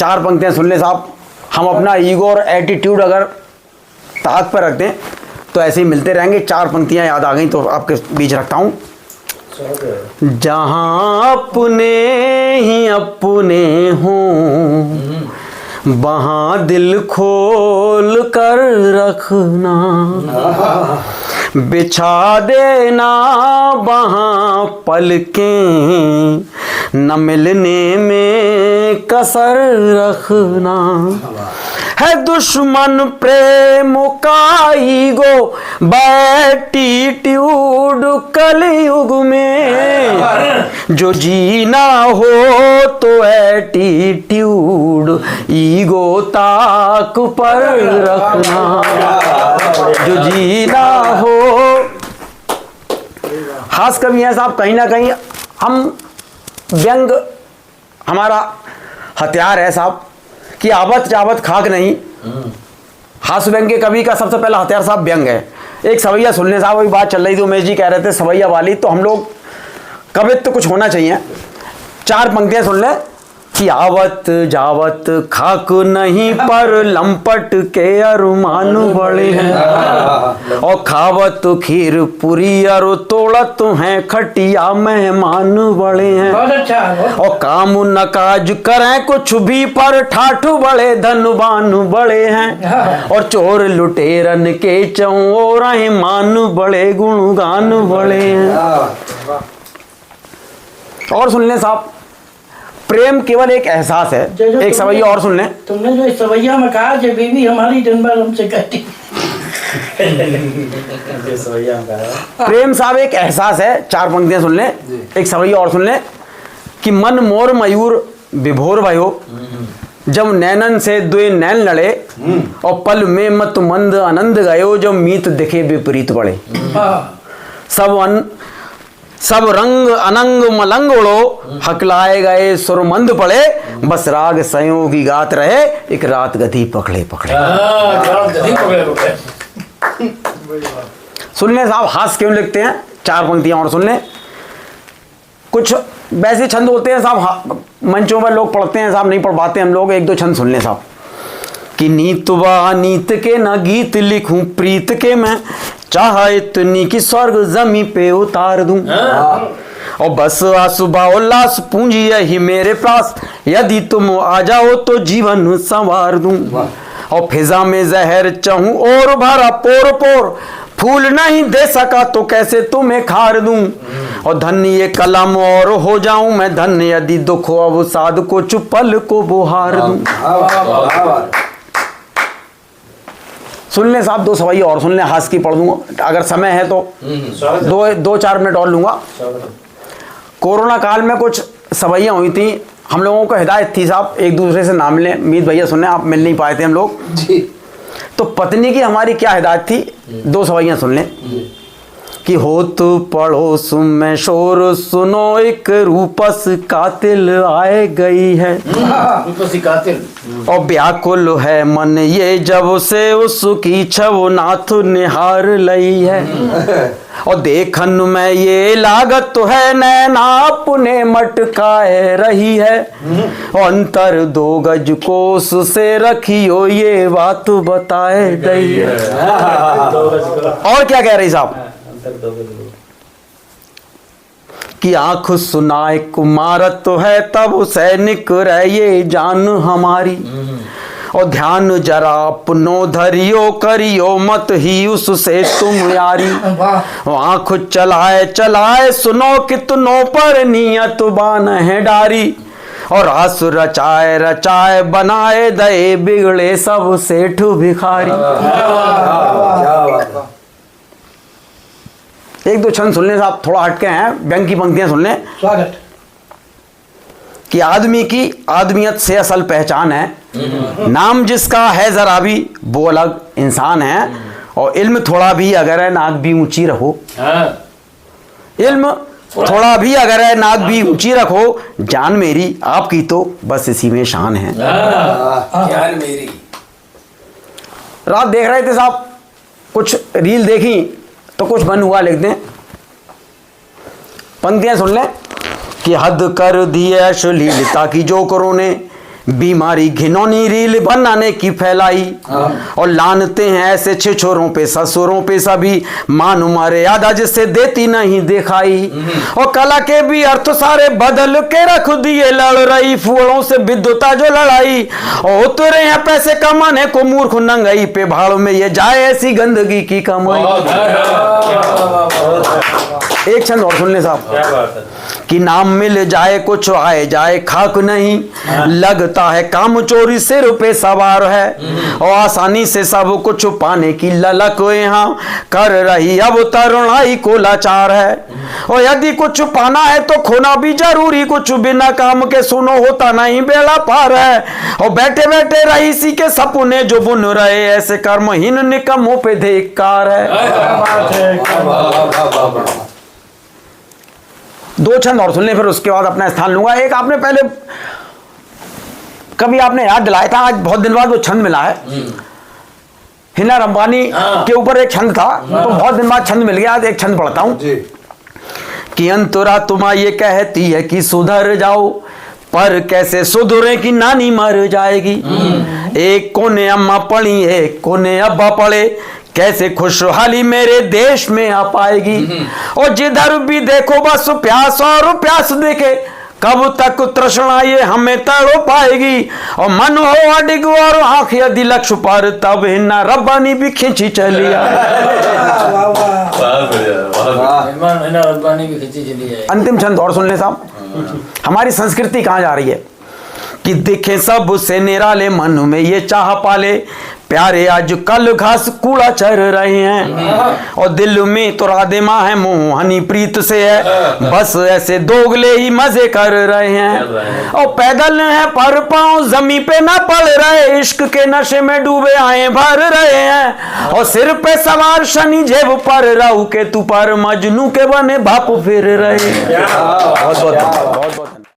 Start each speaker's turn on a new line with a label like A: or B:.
A: 4 पंक्तियां सुन ले साहब। हम अपना ईगो और एटीट्यूड अगर ताक पर रख दें तो ऐसे ही मिलते रहेंगे। 4 पंक्तियां याद आ गई तो आपके बीच रखता हूँ। जहाँ अपने ही अपने हों वहाँ दिल खोल कर रखना, बिछा देना वहाँ पलकें, न मिलने में कसर रखना। है दुश्मन प्रेम का ईगो बैटीट्यूड कलयुग में, जो जीना हो तो एटीट्यूड ईगो ताक पर रखना, जो जीना हो। खास कभी है साहब, कहीं ना कहीं हम व्यंग हमारा हथियार है साहब कि आवत जावत खाक नहीं। हास्य व्यंग के कवि का सबसे पहला हथियार साहब व्यंग है। एक सवैया सुनने साहब, अभी बात चल रही थी, उमेश जी कह रहे थे सवैया वाली, तो हम लोग कवित्व तो कुछ होना चाहिए। 4 पंक्तियां सुन ले कि आवत जावत खाक नहीं पर लंपट के अरमान बड़े हैं, और खावत खीर पूरी अरु तोड़त हैं खटिया मेहमान बड़े हैं। और काम न काज करें कुछ भी पर ठाठ बड़े धनवान बड़े हैं, और चोर लुटेरन के चौर मान बड़े गुणगान बड़े हैं। और सुन ले साहब, प्रेम केवल एक एहसास है। एक सवैया और सुन ले।
B: तुमने जो इस सवैया में कहा कि बीवी हमारी दिन भर हमसे कहती
A: प्रेम साहब एक एहसास है। 4 पंक्तियां सुन ले। एक सवैया और सुन ले कि मन मोर मयूर विभोर भयो, जब नैनन से द्वे नैन लड़े, और पल में मत मंद आनंद गयो, जब मीत दिखे विपरीत बड़े। सब रंग अनंग मलंग उड़ो, हकलाए गए सुरमंद पड़े, बस राग संयोगी गात रहे, एक रात गधी पकड़े पकड़े। सुन ले साहब, हास्य क्यों लिखते हैं? 4 पंक्तियां और सुन ले। कुछ वैसे छंद होते हैं साहब, मंचों पर लोग पढ़ते हैं साहब, नहीं पढ़ पाते हम लोग। 1-2 छंद सुन ले साहब कि नीत वा नीत के न गीत लिखूं प्रीत के, मैं चाह इतनी कि स्वर्ग जमी पे उतार दूं, और बस आसुबा उल्लास पूंजी यही मेरे पास, यदि तुम आ जाओ तो जीवन संवार दूं, और फिजा में जहर चाहूं और भरा पोर पोर, फूल नहीं दे सका तो कैसे तुम्हें खार दूं, और धन्य ये कलम और हो जाऊं मैं धन्य, यदि दुख हो अवसाद को चुपल को बुहार दूं। सुन ले साहब, 2 सवैया और सुन ले, हास की पढ़ दूंगा अगर समय है तो। 2-4 मिनट और लूंगा। कोरोना काल में कुछ सवैया हुई थी, हम लोगों को हिदायत थी साहब एक दूसरे से ना मिले। मीत भैया सुनने, आप मिल नहीं पाए थे हम लोग जी। तो पत्नी की हमारी क्या हिदायत थी, 2 सवैया सुन ले कि हो तो पड़ोस में शोर सुनो, एक रूपस कातिल आए गई है, रूपसी कातिल, और व्याकुल है मन ये जब से उसकी छव नाथ निहार लई है, और देखन में ये लागत तो है नैना अपने मटकाए रही है, अंतर 2 गज कोस से रखियो ये बात बताए गई है। और क्या कह रही साहब कि आंख सुनाए कुमारत तो है तब सैनिक रहे जान हमारी, और ध्यान जरा अपनो धरियो करियो मत ही उससे तुम यारी, आंख चलाए चलाए सुनो कितनों पर नियत बान है डारी, और आस रचाए रचाए बनाए दे बिगड़े सब सेठ भिखारी। 1-2 छंद सुन ले साहब, थोड़ा हटके हैं, व्यंग की पंक्तियां सुन ले। स्वागत कि आदमी की आदमियत से असल पहचान है, नाम जिसका है जरा भी वो अलग इंसान है, और इल्म थोड़ा भी अगर है नाक भी ऊंची रखो, इल्म थोड़ा भी अगर है नाक भी ऊंची रखो, जान मेरी आपकी तो बस इसी में शान है।
C: जान मेरी।
A: रात देख रहे थे साहब, कुछ रील देखी तो कुछ मन हुआ लिख दें। पंक्तियां सुन लें कि हद कर दी अश्लीलता की जो करो ने, बीमारी घिनौनी रील बनाने की फैलाई और लानते हैं ऐसे छिछोरों पे ससुरों पे सभी मान मर्यादा जिससे देती नहीं दिखाई और कला के भी अर्थ सारे बदल के रख दिए लड़ रही फूलों से विद्युता जो लड़ाई और उतरे हैं पैसे कमाने को मूर्ख नंगई पे भाड़ों में ये जाए ऐसी गंदगी की कमाई। एक छंद और सुन ले साहब कि नाम मिल जाए कुछ आए जाए खाक नहीं लगता है काम चोरी सिर पे सवार है और आसानी से सब कुछ पाने की ललक यहाँ कर रही अब तरुणाई को लाचार है और यदि कुछ पाना है तो खोना भी जरूरी कुछ बिना काम के सुनो होता नहीं बेड़ा पार है और बैठे बैठे रईसी के सपने जो बुन रहे ऐसे कर्महीन निकम्मों पे धिक्कार है। दो छंद और सुन ले फिर उसके बाद अपना स्थान लूंगा। एक आपने पहले कभी आपने याद दिलाया था, आज बहुत दिन बाद वो छंद मिला है। हिना रंबानी के ऊपर एक छंद था तो बहुत दिन बाद छंद मिल गया। आज एक छंद पढ़ता हूं कि अंतरा तुम्हारा ये कहती है कि सुधर जाओ पर कैसे सुधरे कि नानी मर जाएगी। एक कोने अम्मा पढ़ी एक कोने अब्बा पढ़े कैसे खुशहाली मेरे देश में आ पाएगी और जिधर भी देखो बस प्यास और प्यास देखे कब तक तृष्णा ये हमें तड़ो पाएगी और मन हो अडिग और आंख यदि लक्ष्य पर तब हिन्ना रब्बानी भी खींची चली अंतिम छंद और सुन ले साहब। हमारी संस्कृति कहाँ जा रही है कि दिखे सब से निराले मन में ये चाह पाले प्यारे आज कल घास कूड़ा चर रहे हैं और दिल में तो राधे माँ है मोहनी प्रीत से है बस ऐसे दोगले ही मजे कर रहे हैं और पैदल है पर पाँव जमी पे ना पड़ रहे इश्क के नशे में डूबे आए भर रहे हैं और सिर पे सवार शनि जेब पर राहु के तू पर मजनू के बने बाप फिर रहे हैं। बहुत बहुत